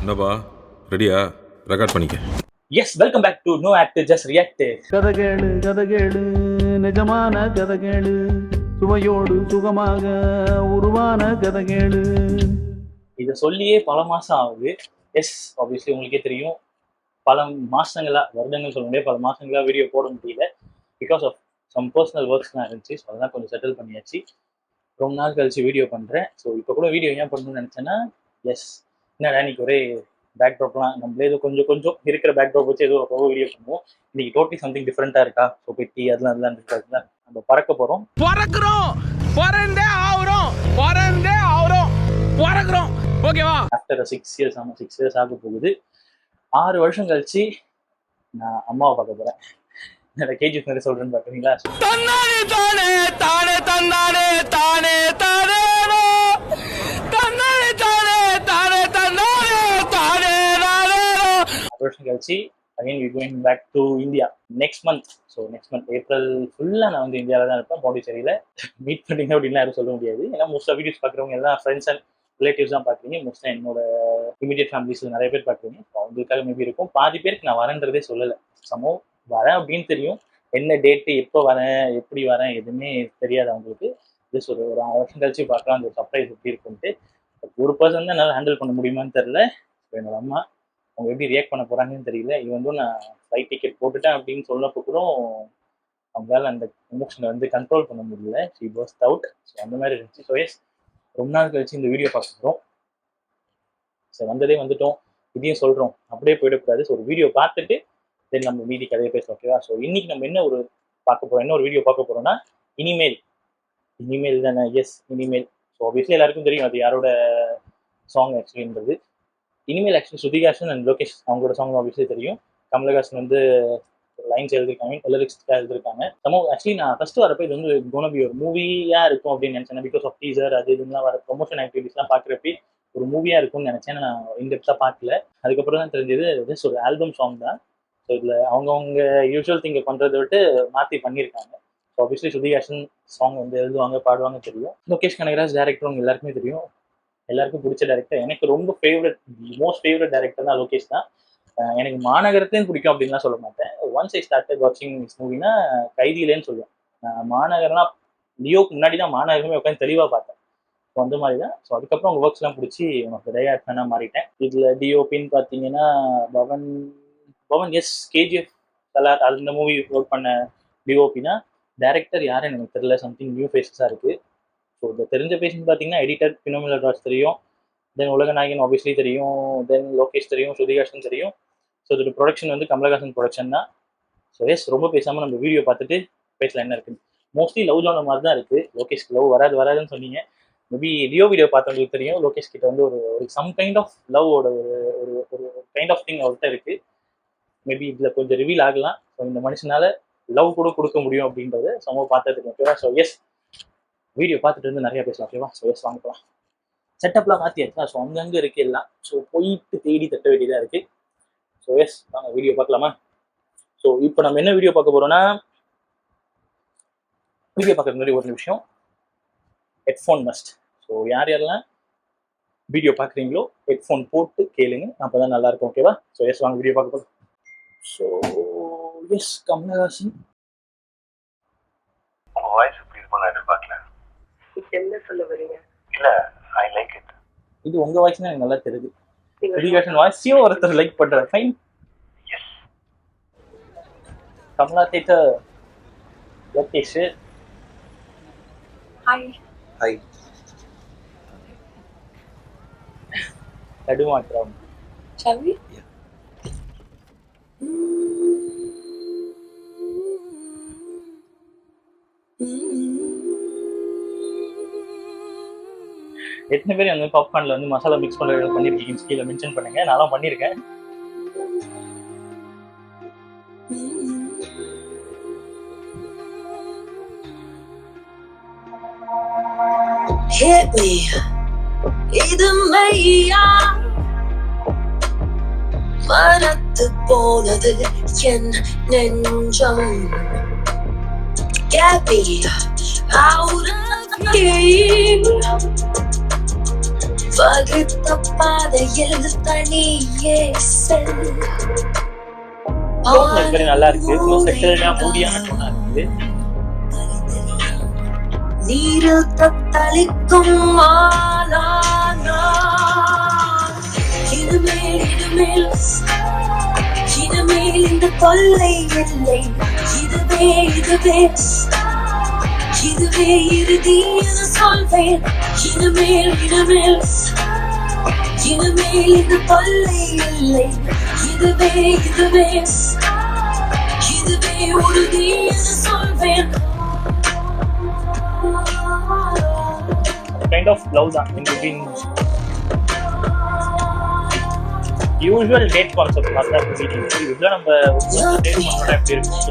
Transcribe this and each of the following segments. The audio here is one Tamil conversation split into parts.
என்னப்பா ரெடியா? ரெக்கார்ட் பண்ணிக்க. Yes, welcome back to no act just react. கதகேளு நிஜமான கதகேளு, சுவையோடு சுகமாக உருவான கதகேளு. இதை சொல்லியே பல மாசம் ஆகுது. எஸ், ஆப்வியஸ்லி உங்களுக்கே தெரியும், பல மாசங்களா, வருடங்கள் சொல்ல முடியாது, பல மாசங்களா வீடியோ போட முடியல. பிகாஸ் ஆஃப் சம் பர்சனல் ஒர்க்ஸ்லாம் இருந்துச்சு. ஸோ அதெல்லாம் கொஞ்சம் செட்டில் பண்ணியாச்சு. ரொம்ப நாள் கழிச்சு வீடியோ பண்ணுறேன். ஸோ இப்போ கூட வீடியோ ஏன் பண்ணணும்னு நினச்சேன்னா, எஸ் என்னடா இன்னைக்கு ஒரே பேக்ட்ராப்லாம் நம்மளே ஏதோ கொஞ்சம் இருக்கிற பேக்ட்ராப் வச்சு ஏதோ ரொம்ப வீடியோ பண்ணுவோம். இன்னைக்கு டோட்டலி சம்திங் டிஃப்ரெண்ட்டாக இருக்கா? ஸோ பெட்டி அதெல்லாம் இருக்காதுல, நம்ம பறக்க போகிறோம். ஓகேவா? ஆஃப்டர் 6 இயர்ஸ், ஆமாம் 6 இயர்ஸ் ஆக போகுது. 6 வருஷம் கழிச்சு நான் அம்மாவை பார்க்க போகிறேன். என்னோட கேஜிஎஃப் மாதிரி சொல்கிறேன்னு பார்க்குறீங்களா? வருஷம் கழிச்சு again we going back to India next month. So next month April ஃபுல்லாக நான் வந்து இந்தியாவில் தான் இருப்பேன். பாண்டிச்சேரியில் மீட் பண்ணிங்க அப்படின்னு யாரும் சொல்ல முடியாது. ஏன்னா மோஸ்ட்டாக வீடியோஸ் பார்க்குறவங்க எல்லாம் ஃப்ரெண்ட்ஸ் அண்ட் ரிலேட்டிவ்ஸ் தான் பார்க்குறீங்க. மோஸ்ட்டாக என்னோட இமீடியட் ஃபேமிலிஸில் நிறைய பேர் பார்க்குறீங்க. ஸோ அவங்களுக்காக மேபி இருக்கும். பாதி பேருக்கு நான் வரேன்றதே சொல்லலை. சமோ வரேன் அப்படின்னு தெரியும், என்ன டேட்டு, எப்போ வரேன், எப்படி வரேன், எதுவுமே தெரியாது அவங்களுக்கு. ஜஸ்ட் ஒரு 6 வருஷம் கழிச்சு பார்க்கலாம் அந்த சர்ப்ரைஸ் எப்படி இருக்குன்ட்டு. ஒரு பர்சன் தான் என்னால் ஹேண்டில் பண்ண முடியுமான்னு தெரில. ஸோ என்னோட அம்மா அவங்க எப்படி ரியாக்ட் பண்ண போகிறாங்கன்னு தெரியல. இது வந்து நான் ஃப்ளைட் டிக்கெட் போட்டுட்டேன் அப்படின்னு சொன்னப்போ கூட அவங்களால அந்த எமோஷனை வந்து கண்ட்ரோல் பண்ண முடியல. She first out. ஸோ அந்த மாதிரி இருந்துச்சு. ஸோ எஸ், ரொம்ப நாள் கழிச்சு இந்த வீடியோ பார்க்குறோம். ஸோ வந்ததே வந்துட்டோம், இதையும் சொல்கிறோம், அப்படியே போயிடக்கூடாது. ஸோ ஒரு வீடியோ பார்த்துட்டு தென் நம்ம மீதி கதையை பேசலாம், ஓகேவா? ஸோ இன்னைக்கு நம்ம என்ன ஒரு பார்க்க போகிறோம், என்ன ஒரு வீடியோ பார்க்க போகிறோம்னா, இனிமேல் தானே? எஸ், இனிமேல். ஸோ ஆப்வியஸ்லி எல்லாருக்கும் தெரியும் அது யாரோட சாங் ஆக்சுவலின்றது. இனிமேல் ஆக்சுவலி ஸ்ருதிஹாசன் அண்ட் லோகேஷ் அவங்களோட சாங் ஆப்வியஸ்லி தெரியும். கமலஹாசன் வந்து லைன்ஸ் எழுதிருக்காங்க, லிரிக்ஸ்க்காக எழுதிருக்காங்க. நம்ம ஆக்சுவலி நான் ஃபர்ஸ்ட் வரப்போ இது வந்து கோனபி ஒரு மூவியாக இருக்கும் அப்படின்னு நினச்சேன். பிகாஸ் ஆஃப் டீசர் அது இதுலாம் வர ப்ரொமோஷன் ஆக்டிவிட்டிஸ்லாம் பார்க்குறப்ப ஒரு மூவியாக இருக்கும்னு நினச்சேன். நான் இன்டெப்த்தாக பார்க்கல. அதுக்கப்புறம் தான் தெரிஞ்சது ஜஸ்ட் ஒரு ஆல்பம் சாங் தான். ஸோ இதில் அவங்கவுங்க யூஸ்வல் திங்கை பண்ணுறதை விட்டு மாற்றி பண்ணியிருக்காங்க. ஸோ ஆப்வியஸ்லி ஸ்ருதிஹாசன் சாங் வந்து எழுதுவாங்க, பாடுவாங்க தெரியும். லோகேஷ் கனகராஜ் டேரக்டர் அவங்க எல்லாருக்குமே தெரியும். எல்லாருக்கும் பிடிச்ச டேரக்டர். எனக்கு ரொம்ப மோஸ்ட் ஃபேவரட் டேரக்டர் தான் லோகேஷ் தான். எனக்கு மாநகரத்தையும் பிடிக்கும் அப்படின்லாம் சொல்ல மாட்டேன். ஒன்ஸ் ஐ ஸ்டார்டட் வாட்சிங் திஸ் மூவினா கைதியிலேன்னு சொல்லுவேன். மாநகரம்லாம் லியோக்கு முன்னாடி தான் மாநகரமே உட்காந்து தெளிவாக பார்த்தேன். ஸோ அந்த மாதிரி தான். ஸோ அதுக்கப்புறம் அவங்க ஒர்க்ஸ்லாம் பிடிச்சி உனக்கு டேரக்ட் ஃபேனாக மாறிட்டேன். இதில் டிஓபின்னு பார்த்தீங்கன்னா பவன் எஸ், கேஜிஎஃப் கலார் அந்த மூவி ஒர்க் பண்ண டிஓபினா. டேரக்டர் யாருன்னு எனக்கு தெரியல, சம்திங் நியூ ஃபேஸஸாக இருக்குது. ஸோ இந்த தெரிஞ்ச பேசுன்னு பார்த்தீங்கன்னா எடிட்டர் பினோமினல் ராஜ் தெரியும், தென் உலகநாயகன் ஆப்வியஸ்லி தெரியும், தென் லோகேஷ் தெரியும், ஸ்ருதிஹாசன் தெரியும். ஸோ இதோட ப்ரொடக்ஷன் வந்து கமலஹாசன் ப்ரொடக்ஷன் தான். ஸோ எஸ், ரொம்ப பேசாமல் நம்ம வீடியோ பார்த்துட்டு பேசலாம் என்ன இருக்குன்னு. மோஸ்ட்லி லவ் ஜான மாதிரி தான் இருக்குது. லோகேஷ்க்கு லவ் வராதுன்னு சொன்னீங்க. மேபி லியோ வீடியோ பார்த்தவங்களுக்கு தெரியும், லோகேஷ் கிட்ட வந்து ஒரு சம் கைண்ட் ஆஃப் லவ்வோட ஒரு கைண்ட் ஆஃப் திங் அவர்கிட்ட இருக்குது. மேபி இதில் கொஞ்சம் ரிவீல் ஆகலாம். ஸோ இந்த மனுஷனால லவ் கூட கொடுக்க முடியும் அப்படின்றது சமூக பார்த்ததுக்கு, ஓகேவா? ஸோ எஸ், வீடியோ பார்த்துட்டு இருந்து நிறைய பேசலாம், ஓகேவா? ஸோ எஸ், வாங்க போகலாம். செட்டப்லாம் மாற்றியாச்சா? ஸோ அங்கங்கே இருக்குது எல்லாம். ஸோ போயிட்டு தேடி தட்ட வேண்டியதாக இருக்குது. ஸோ எஸ், வாங்க வீடியோ பார்க்கலாமா? ஸோ இப்போ நம்ம என்ன வீடியோ பார்க்க போகிறோம்னா, வீடியோ பார்க்கறது முன்னாடி ஒரு நிமிஷம், ஹெட்ஃபோன் மஸ்ட். ஸோ யாரெல்லாம் வீடியோ பார்க்குறீங்களோ ஹெட்ஃபோன் போட்டு கேளுங்க, அப்போ தான் நல்லாயிருக்கும், ஓகேவா? ஸோ எஸ், வாங்க வீடியோ பார்க்க போகலாம். ஸோ எஸ், கமலஹாசன் வாய்ஸ் இப்படி இருக்கும் நான் எதிர்பார்க்கல. என்ன சொல்ல வரீங்க? இல்ல, ஐ லைக் இட். இது உங்க வாய்ஸ் தான் எனக்கு நல்லா தெரியுது. ஸ்ருதிஹாசன் வாய்ஸையும் ஒருத்தர் லைக் பண்ற. Fine. Yes. Kamala theatre Lokesh. Hi. தடுமாற்றம். Shall we? Yeah. எத்தனை பேர் வந்து பாப்கார்ன்ல வந்து மசாலா மிக்ஸ் பண்றது பண்ணிருக்கீங்க கீழே மென்ஷன் பண்ணுங்க. நான்லாம் பண்ணிருக்கேன். Hit me, இது மையா மனத்து போனது என் நெஞ்சம். Get me out of here. வகுத்த பாதையில் தனியே செல். வெரி நல்லா இருக்கு. இன்னும் செட்டல்டா மூடியான டோனா இருக்கு. நீரில் தத்தளிக்கும் மாலானா இனிமேல் இனிமேல் இனிமேல் இந்த தொல்லை இல்லை. இதுவே இதுவே இதுவே இறுதி என சொல்வேன். இனிமேல் இனிமேல் இனிமேல் இந்த தொல்லை இல்லை. இதுவே இதுவே இதுவே உறுதி என சொல்வேன். கைண்ட் ஆஃப் லவ் தான் in between usual date concept மாதிரி தான் மீட்டிங். இதுல நம்ம டேட் பண்ணோம்னா எப்படி இருக்கும்?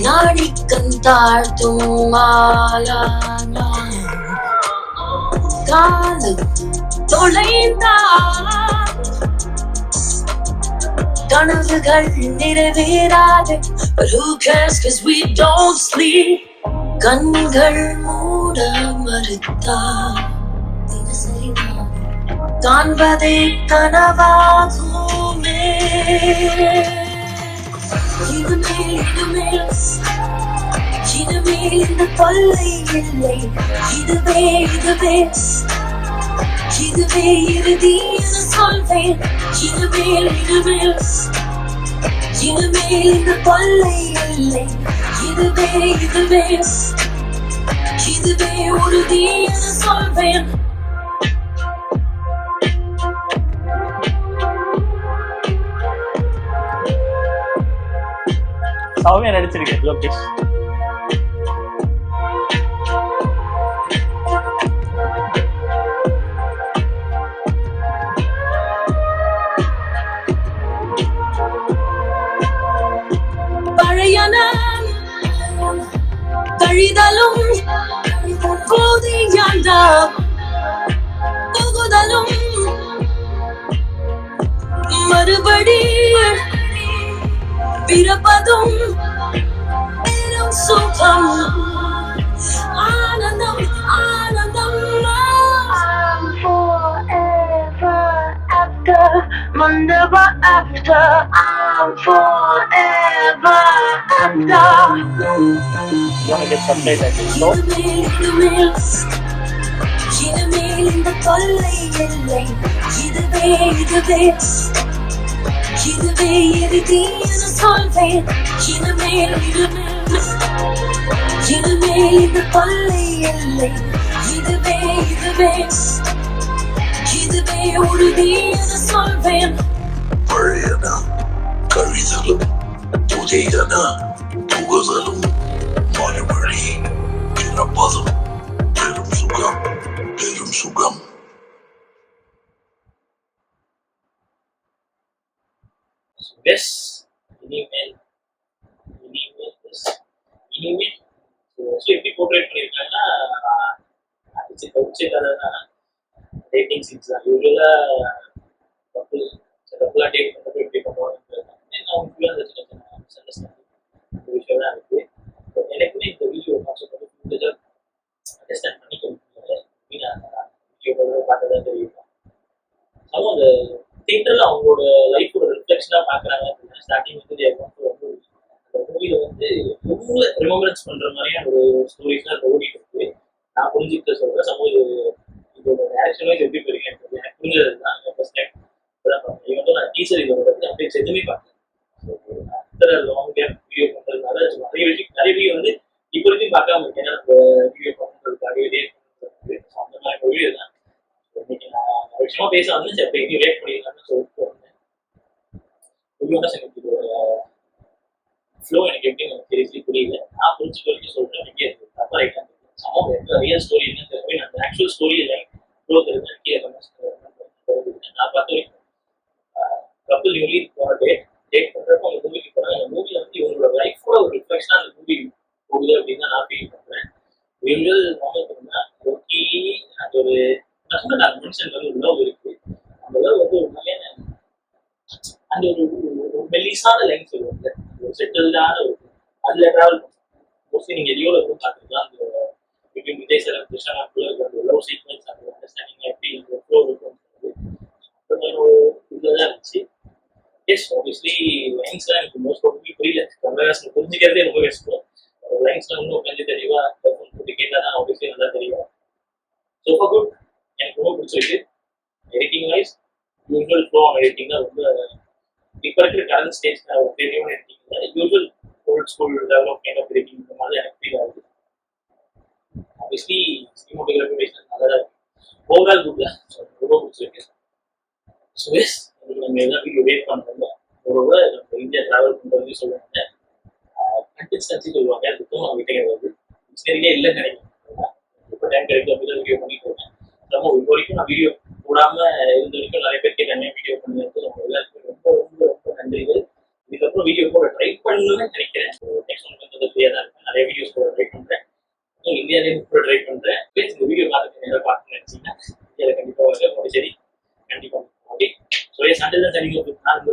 நாடிக்கண் தாழ்த்தும் மாலானா காலம் தொலைந்தால் கனவுகள் நிறைவேறாது. But who cares cause we don't sleep. கண்கள் மூட மறுத்தால் தினசரி காண்பதே கனவாகுமே. இனிமேல் இனிமேல் இனிமேல் இந்த தொல்லை இல்லை. இதுவே இதுவே இதுவே இறுதி என சொல்வேன். இனிமேல் இனிமேல் இனிமேல் இந்த தொல்லை இல்லை. இதுவே இதுவே இதுவே உறுதி என சொல்வேன். சௌமியா நடிச்சிருக்கேன் லோகேஷ். பழையன கழிதலும் போதியாண்ட புகுதலும் மறுபடி பிறப்பதும் பெரும் சுகம் ஆனந்தம் ஆனந்தம். Forever after Mandava after I'm forever after. You want to get subtitled? So இனிமேல் இந்த தொல்லை இல்லை. இதுவே இதுவே இதுவே இறுதி என சொல்வேன். இனிமேல் இனிமேல் இனிமேல் இந்த தொல்லை இல்லை. இதுவே இதுவே இதுவே உறுதி என சொல்வேன். பழையன கழிதலும் புதியன புகுதலும் மறுபடி பிறப்பதும் பெரும் சுகம் பெரும் சுகம். எஸ் இனிமேல் இனிமேல் இனிமேல் எப்படி போர்ட்ரேட் பண்ணியிருக்காங்கன்னா கவுச்சே கதை தான். டேட்டிங் சீன்ஸ் தான் யூஸ்வலாக கப்புளாக டேட் பண்ணுறது எப்படி பண்ணுவாங்கன்றது அவங்களுக்குள்ள அந்த சின்ன சின்ன மிஸ்அண்டர்ஸ்டாண்டிங் அந்த விஷயம் தான் இருக்குது. எனக்குமே இந்த வீடியோ கான்செப்ட் வந்து ஃபுல்லாக அண்டர்ஸ்டாண்ட் பண்ணிக்க முடியல. வீடியோ பார்த்ததான் தெரியும். அதுவும் அந்த தியேட்டரில் அவங்களோட லைஃபோட ரிஃப்ளெக்ஷனாக பார்க்குறாங்க அப்படின்னா ஸ்டார்டிங் வந்து அந்த மூவியில் வந்து ரொம்ப ரிமெம்பரன்ஸ் பண்ணுற மாதிரியான ஒரு ஸ்டோரிஸ் தான் ஓடிட்டு இருக்கு. நான் புரிஞ்சுக்கிட்ட சொல்கிறேன். சமூக இதோட டேரக்ஷன் வைஸ் எப்படி போயிருக்கேன் எனக்கு புரிஞ்சது தான் ஃபர்ஸ்ட் டைம் இப்போதான் பார்த்தேன். இது வந்து நான் டீச்சர் இதோட பற்றி அப்படியே எதுவுமே பார்த்தேன். லாங் கேப் வீடியோ பண்ணுறதுனால நிறைய வீடியோ வந்து இப்போ வரைக்கும் பார்க்காம இருக்கேன். ஏன்னா நம்ம வீடியோ பண்ணுறதுக்காகவே டேட் பண்ணுறது அந்த மாதிரி வீடியோ தான். இன்னைக்கு நான் விஷயமா பேச வந்து சரி அப்போ இனி ரேட் பண்ணிடலாம்னு சொல்லிட்டு வந்தேன். எனக்கு இதோட ஃப்ளோ எனக்கு எப்படி எனக்கு சீரியஸ்லி புரியல. நான் புரிஞ்சுக்க வரைக்கும் சொல்கிறேன். எப்படி அது தப்பா ரைட்டாக சமம் ரியல் ஸ்டோரி என்னன்னு தெரியும். அந்த ஆக்சுவல் ஸ்டோரி லைன் ஃப்ளோ தெரிஞ்சு கீழே நான் பார்த்த வரைக்கும் கப்பல் நியூலி டேட் பண்ணுறப்போ அவங்க மூவிக்கு போனாங்க. அந்த மூவியில் வந்து இவங்களோட லைஃபோட ஒரு ரிஃப்ளெக்ஷனாக அந்த மூவி போகுது அப்படின்னு தான் நான் ஃபீல் பண்ணுறேன். யூஸ்வல் நார்மல் பண்ணா ஓகே அந்த ஒரு அந்த மனுஷன் வந்து ஒரு லவ் இருக்கு. அந்த லவ் வந்து ஒரு மாதிரியான அந்த ஒரு மெல்லிசான லைன் சொல்லுவாங்க. ஒரு செட்டில்டான ஒரு அதில் ட்ராவல் பண்ணுவோம். மோஸ்ட்லி நீங்கள் லியோவில் கூட பார்த்துருக்கலாம். அந்த பிட்வீன் விஜய் சார் கிருஷ்ணா அந்த லவ் சீக்வன்ஸ் அந்த அண்டர்ஸ்டாண்டிங் எப்படி ஃப்ளோ இருக்கும் அந்த மாதிரி ஒரு இதில் தான் இருந்துச்சு. எஸ் ஆப்வியஸ்லி லைன்ஸ்லாம் எனக்கு மோஸ்ட் ஆஃப்லி புரியல. கமலஹாசன் புரிஞ்சுக்கிறதே ரொம்ப கஷ்டம். லைன்ஸ்லாம் இன்னும் கொஞ்சம் தெளிவாக பெர்ஃபார்ம் போட்டு கேட்டால் தான் ஆப்வியஸ்லி நல்லா தெரியும். சூப்பர் குட், எனக்கு ரொம்ப பிடிச்சிருக்கு. Editing wise usual flow on editing தான் ரொம்ப இப்போ இருக்கிற கரண்ட் ஸ்டேஜ் ஒரு தெளிவான எடிட்டிங் இல்லை. Usual old school develop kind of editing இந்த மாதிரி எனக்கு ஃபீல் ஆகுது. ஆப்வியஸ்லி சினிமாட்டோகிராஃபி வைஸ் நல்லா தான் இருக்கு. ஓவரால் குட் தான், ரொம்ப பிடிச்சிருக்கு. ஸோ எஸ் நம்ம எல்லாம் வீடியோ வெயிட் பண்ணுறோம். ஒரு நம்ம இந்தியா ட்ராவல் பண்ணுறது சொல்லுவாங்க, கன்சிஸ்டன்சி சொல்லுவாங்க. அதுக்கும் நம்ம கிட்டே வருது சரியா இல்லைன்னு நினைக்கிறேன். இப்போ டைம் கிடைக்கும் அப்படி வீடியோ பண்ணிட்டு இருக்கேன். நம்ம இப்போ வரைக்கும் நான் வீடியோ போடாமல் இருந்த வரைக்கும் நிறைய பேர் கேட்டாங்க வீடியோ பண்ணுறது. நம்ம எல்லாருக்கும் ரொம்ப ரொம்ப ரொம்ப நன்றிகள். இதுக்கப்புறம் வீடியோ போட ட்ரை பண்ணணும்னு நினைக்கிறேன். நெக்ஸ்ட் ஒன்று கொஞ்சம் ஃப்ரீயாக தான் இருக்கேன். நிறைய வீடியோஸ் போட ட்ரை பண்ணுறேன். இந்தியாவிலேயும் கூட ட்ரை பண்ணுறேன். ப்ளீஸ் இந்த வீடியோ பார்த்துட்டு நேராக பார்த்து நினச்சிங்கன்னா இந்தியாவில் கண்டிப்பாக வருது. சரி கண்டிப்பாக ஓகே. ஸோ எஸ் அண்டில் தான் சரிங்க. நான்